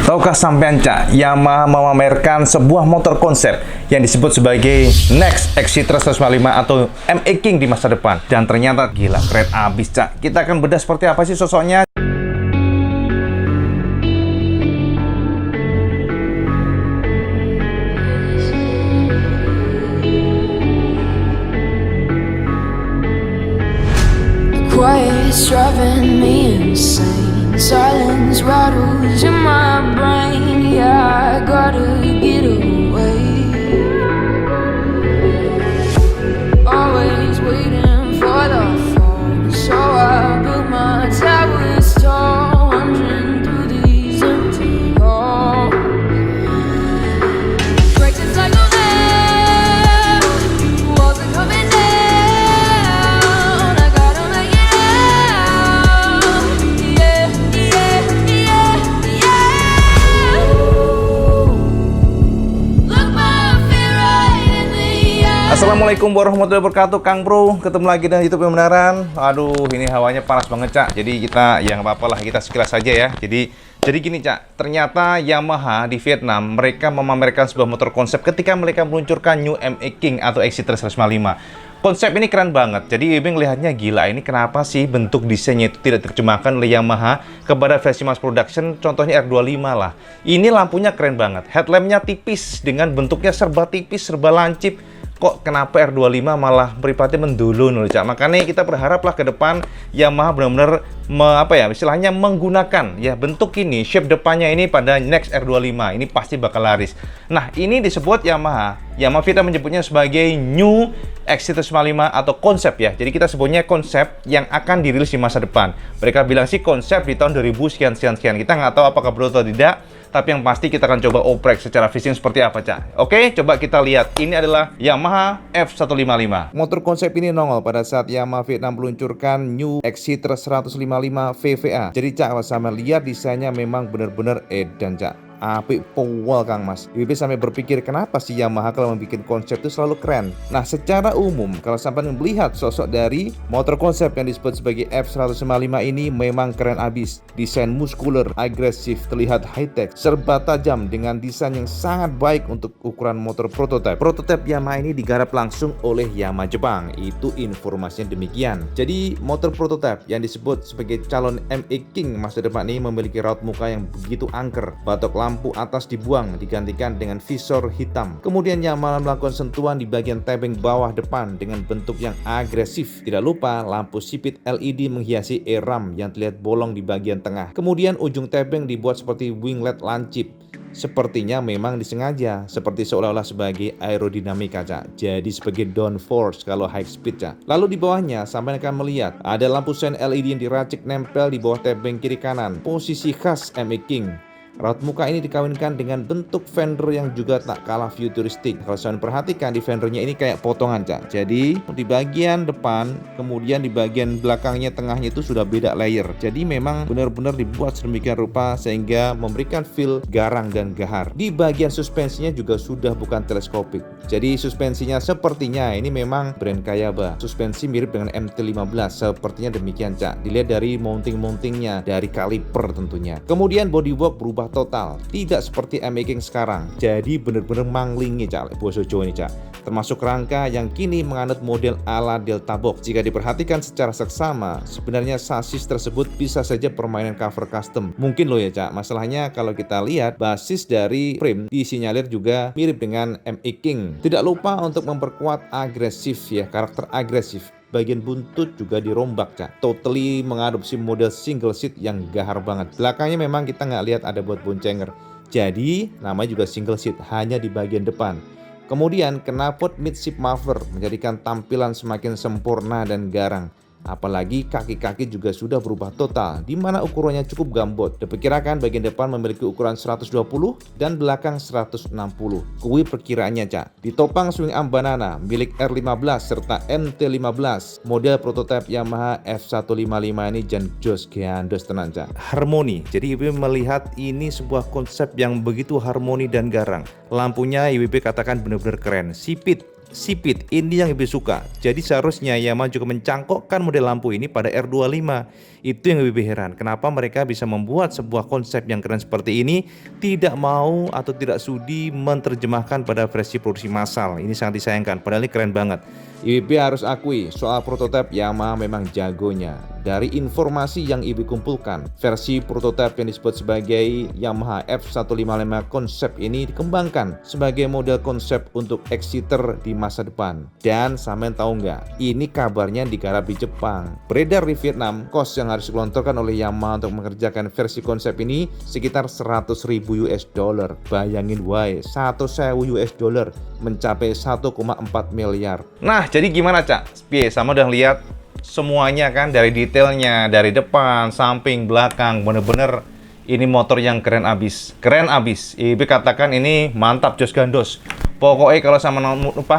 Tahukah sampean Cak, Yamaha memamerkan sebuah motor konsep yang disebut sebagai Next Exciter 155 atau ME King di masa depan. Dan ternyata gila, keren abis Cak. Kita akan bedah seperti apa sih sosoknya. Quiet's driving me insane. Silence rattles in my brain. Yeah, I gotta get away. Always waiting for the phone, so I built my towers tall, wandering through these empty halls. Breaks the cycle now, walls are coming down. I gotta make it out. Yeah, yeah, yeah, yeah. Look my fear right in the eye. Assalamualaikum warahmatullahi wabarakatuh, Kang Bro. Ketemu lagi dengan YouTube Pembenaran. Aduh, ini hawanya panas banget, Cak. Jadi kita, ya nggak apa-apa lah, kita sekilas saja ya. Jadi gini, Cak. Ternyata Yamaha di Vietnam, mereka memamerkan sebuah motor konsep ketika mereka meluncurkan New ME King atau Exciter 155. Konsep ini keren banget. Jadi Ibu ngelihatnya gila, ini kenapa sih bentuk desainnya itu tidak diterjemahkan oleh Yamaha kepada versi mass production, contohnya R25 lah. Ini lampunya keren banget. Headlampnya tipis dengan bentuknya serba tipis, serba lancip. Kok kenapa R25 malah meripatnya mendulun, Cak? Makanya kita berharaplah ke depan Yamaha benar-benar istilahnya menggunakan ya bentuk ini, shape depannya ini pada Next R25. Ini pasti bakal laris. Nah, ini disebut Yamaha Vietnam menyebutnya sebagai New Exciter 155 atau konsep ya. Jadi kita sebutnya konsep yang akan dirilis di masa depan. Mereka bilang sih konsep di tahun 2000 sekian. Kita nggak tahu apakah betul atau tidak. Tapi yang pasti kita akan coba oprek secara vision seperti apa, Cak. Oke, coba kita lihat. Ini adalah Yamaha F155. Motor konsep ini nongol pada saat Yamaha Vietnam meluncurkan New Exciter 155 VVA. Jadi, Cak, kalau sama lihat desainnya memang benar-benar edan, Cak. Apik powal Kang Mas. Ibu sampai berpikir kenapa sih Yamaha kalau membuat konsep itu selalu keren. Nah, secara umum kalau sampai melihat sosok dari motor konsep yang disebut sebagai F155 ini memang keren abis. Desain muskuler, agresif, terlihat high-tech, serba tajam dengan desain yang sangat baik untuk ukuran motor prototipe. Prototipe Yamaha ini digarap langsung oleh Yamaha Jepang. Itu informasinya demikian. Jadi motor prototipe yang disebut sebagai calon ME King masa depan ini memiliki raut muka yang begitu angker. Batok lampu atas dibuang digantikan dengan visor hitam. Kemudian Yamaha melakukan sentuhan di bagian tebing bawah depan dengan bentuk yang agresif. Tidak lupa lampu sipit LED menghiasi E-ram yang terlihat bolong di bagian tengah. Kemudian ujung tebing dibuat seperti winglet lancip. Sepertinya memang disengaja, seperti seolah-olah sebagai aerodinamika, Cak. Jadi sebagai downforce kalau high speed, Cak. Lalu di bawahnya sampai akan melihat ada lampu sen LED yang diracik nempel di bawah tebing kiri kanan. Posisi khas ME King. Raut muka ini dikawinkan dengan bentuk fender yang juga tak kalah futuristik. Kalau saya perhatikan di fendernya ini kayak potongan, Cak. Jadi di bagian depan, kemudian di bagian belakangnya, tengahnya itu sudah beda layer. Jadi memang benar-benar dibuat sedemikian rupa sehingga memberikan feel garang dan gahar. Di bagian suspensinya juga sudah bukan teleskopik. Jadi suspensinya sepertinya ini memang brand Kayaba. Suspensi mirip dengan MT-15, sepertinya demikian, Cak. Dilihat dari mounting-mountingnya, dari kaliper tentunya. Kemudian bodywork berubah total, tidak seperti ME King sekarang. Jadi bener-bener manglingi, Cak, boso Jawa ini, Cak. Termasuk rangka yang kini menganut model ala Delta Box. Jika diperhatikan secara seksama, sebenarnya sasis tersebut bisa saja permainan cover custom. Mungkin loh ya, Cak. Masalahnya kalau kita lihat basis dari frame disinyalir juga mirip dengan ME King. Tidak lupa untuk memperkuat agresif ya, karakter agresif. Bagian buntut juga dirombak, Cak. Totally mengadopsi model single seat yang gahar banget. Belakangnya memang kita nggak lihat ada buat boncenger. Jadi namanya juga single seat, hanya di bagian depan. Kemudian knalpot midship muffler menjadikan tampilan semakin sempurna dan garang. Apalagi kaki-kaki juga sudah berubah total, di mana ukurannya cukup gambot. Diperkirakan bagian depan memiliki ukuran 120 dan belakang 160. Kui perkiraannya, Cak. Ditopang swing arm banana milik R15 serta MT15. Model prototipe Yamaha F155 ini jan jos gandos tenan, Cak. Harmoni. Jadi IWB melihat ini sebuah konsep yang begitu harmoni dan garang. Lampunya IWB katakan benar-benar keren. Sipit sipit. Ini yang lebih suka. Jadi seharusnya Yamaha juga mencangkokkan model lampu ini pada R25. Itu yang lebih heran. Kenapa mereka bisa membuat sebuah konsep yang keren seperti ini, tidak mau atau tidak sudi menerjemahkan pada versi produksi massal. Ini sangat disayangkan. Padahal ini keren banget. IWB harus akui soal prototipe Yamaha memang jagonya. Dari informasi yang IWB kumpulkan, versi prototipe yang disebut sebagai Yamaha F155 konsep ini dikembangkan sebagai model konsep untuk Exciter di masa depan. Dan sampean tahu nggak? Ini kabarnya digarap di Jepang. Beredar di Vietnam, kos yang harus digelontorkan oleh Yamaha untuk mengerjakan versi konsep ini sekitar 100.000 US dollar. Bayangin wae, 100.000 US dollar mencapai 1,4 miliar. Nah, jadi gimana, Cak? Sama udah lihat semuanya kan, dari detailnya, dari depan, samping, belakang, bener-bener ini motor yang keren abis. Keren abis. IWB katakan ini mantap jos gandos. Pokoknya kalau sama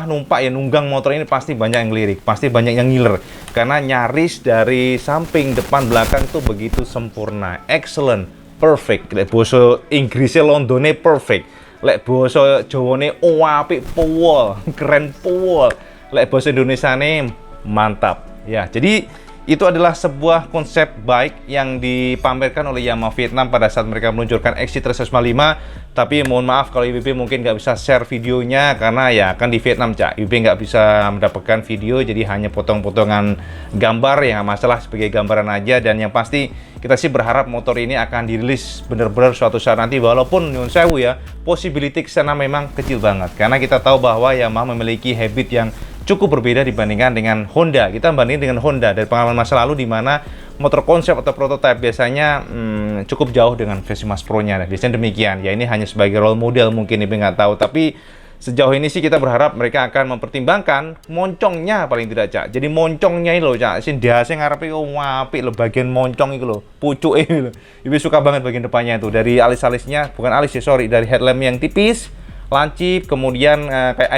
numpak ya, nunggang motor ini pasti banyak yang lirik, pasti banyak yang ngiler. Karena nyaris dari samping, depan, belakang itu begitu sempurna. Excellent, perfect. Lek boso Inggrisnya Londone perfect. Lek boso Jawane apik pol, keren pol. Lek boso Indonesiane mantap. Ya, jadi itu adalah sebuah konsep bike yang dipamerkan oleh Yamaha Vietnam pada saat mereka meluncurkan Exciter 155. Tapi mohon maaf kalau IWB mungkin nggak bisa share videonya karena ya kan di Vietnam, Cak. IWB nggak bisa mendapatkan video, jadi hanya potong-potongan gambar yang masalah sebagai gambaran aja. Dan yang pasti kita sih berharap motor ini akan dirilis benar-benar suatu saat nanti, walaupun nyun sewu ya, possibility kesana memang kecil banget. Karena kita tahu bahwa Yamaha memiliki habit yang cukup berbeda dibandingkan dengan Honda. Kita bandingin dengan Honda dari pengalaman masa lalu di mana motor konsep atau prototipe biasanya cukup jauh dengan versi Mass Pro-nya. Biasanya demikian. Ya ini hanya sebagai role model mungkin, ini nggak tahu. Tapi sejauh ini sih kita berharap mereka akan mempertimbangkan moncongnya paling tidak, Cak. Jadi moncongnya ini loh, Cak. Sing dasi ngarepe apik loh, bagian moncong itu loh, pucuke loh. Ibu suka banget bagian depannya itu. Dari alis-alisnya, bukan alis ya, sorry, dari headlamp yang tipis, lancip, kemudian kayak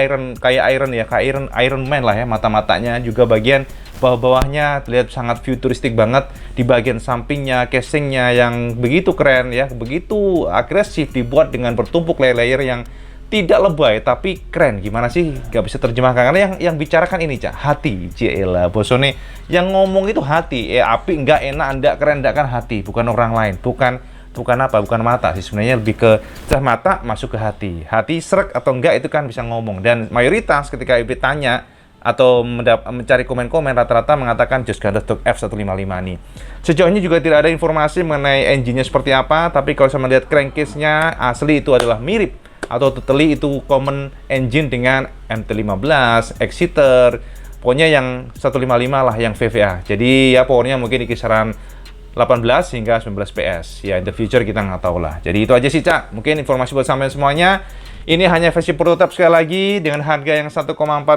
Iron Man lah ya, mata-matanya juga bagian bawah-bawahnya terlihat sangat futuristik banget. Di bagian sampingnya, casingnya yang begitu keren ya, begitu agresif, dibuat dengan bertumpuk layer-layer yang tidak lebay tapi keren. Gimana sih, gak bisa terjemahkan karena yang bicarakan ini, Cak, hati. Cielah bosone yang ngomong itu hati. Api enggak enak, enggak keren, enggak kan hati, bukan orang lain, bukan mata sih, sebenarnya lebih ke mata masuk ke hati srek atau enggak itu kan bisa ngomong. Dan mayoritas ketika ibu tanya atau mencari komen-komen rata-rata mengatakan jos gandos untuk F155 nih. Sejauh ini juga tidak ada informasi mengenai engine-nya seperti apa, tapi kalau saya melihat crankcase-nya asli itu adalah mirip atau totally itu common engine dengan MT-15, Exciter, pokoknya yang 155 lah yang VVA. Jadi ya pokoknya mungkin di kisaran 18 hingga 19 PS. Ya, in the future kita nggak tahu lah. Jadi itu aja sih, Cak. Mungkin informasi buat sampean semuanya. Ini hanya versi prototipe sekali lagi dengan harga yang 1,4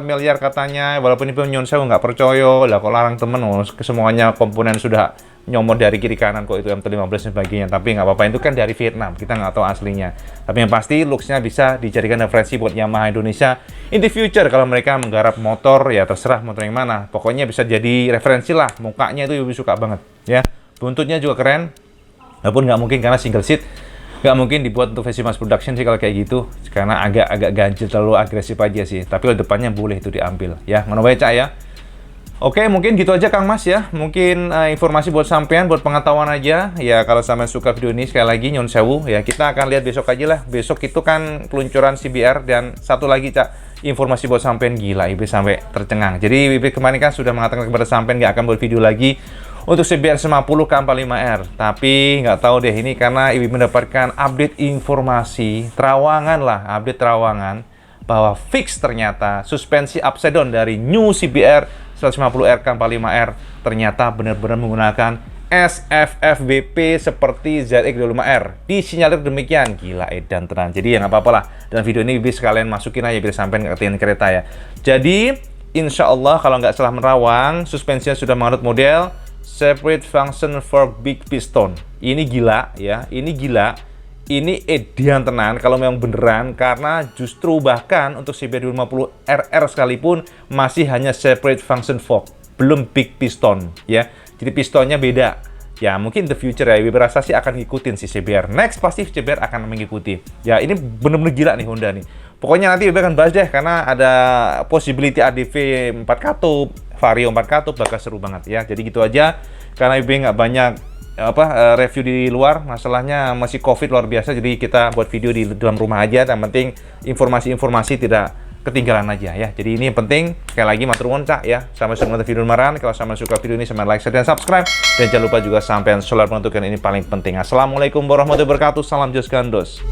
miliar katanya. Walaupun ini nyon sewu nggak percaya. Lah kok larang temen, semuanya komponen sudah nyomot dari kiri kanan kok itu MT-15 dan sebagainya. Tapi nggak apa-apa, itu kan dari Vietnam. Kita nggak tahu aslinya. Tapi yang pasti looks-nya bisa dijadikan referensi buat Yamaha Indonesia in the future. Kalau mereka menggarap motor, ya terserah motor yang mana. Pokoknya bisa jadi referensi lah. Mukanya itu Ibu suka banget, ya. Buntutnya juga keren, walaupun nggak mungkin karena single seat, nggak mungkin dibuat untuk versi mass production sih kalau kayak gitu, karena agak ganjil, terlalu agresif aja sih. Tapi kalau depannya boleh itu diambil, ya. Mana baca ya. Oke, mungkin gitu aja Kang Mas ya. Mungkin informasi buat sampean, buat pengetahuan aja. Ya kalau sampean suka video ini, sekali lagi nyun sewu ya, kita akan lihat besok aja lah. Besok itu kan peluncuran CBR, dan satu lagi, Cak, informasi buat sampean gila, Ibu sampai tercengang. Jadi Ibu kemarin kan sudah mengatakan kepada sampean nggak akan buat video lagi untuk CBR 50 K45R. Tapi nggak tahu deh, ini karena Ibu mendapatkan update informasi terawangan lah, update terawangan bahwa fix ternyata suspensi upside down dari new CBR 150R K45R ternyata benar-benar menggunakan SFFBP seperti ZX25R. Disinyalir demikian. Gila edan tenan. Jadi ya nggak apa-apa lah. Dalam video ini bisa sekalian masukin aja biar sampai ngertiin kereta ya. Jadi insya Allah kalau nggak salah menerawang, suspensinya sudah menganut model separate function for big piston. Ini gila ya. Ini gila. Ini edan tenan kalau memang beneran, karena justru bahkan untuk CBR 250 RR sekalipun masih hanya separate function fork, belum big piston ya. Jadi pistonnya beda. ya mungkin the future ya, Wibe rasa sih akan ngikutin si CBR. Next pasti CBR akan mengikuti. Ya ini bener-bener gila nih Honda nih. Pokoknya nanti Wibe akan bahas deh, karena ada possibility ADV 4 katup, Vario 4 katup, bakal seru banget ya. Jadi gitu aja, karena Wibe nggak banyak review di luar, masalahnya masih COVID luar biasa, jadi kita buat video di dalam rumah aja. Yang penting informasi-informasi tidak ketinggalan aja ya. Jadi ini yang penting, sekali lagi matur nuwun Cak ya. Sampai jumpa di video kemarin. Kalau sama suka video ini, sama like, share, dan subscribe. Dan jangan lupa juga sampai solar menentukan, ini paling penting. Assalamualaikum warahmatullahi wabarakatuh. Salam Jos Gandos.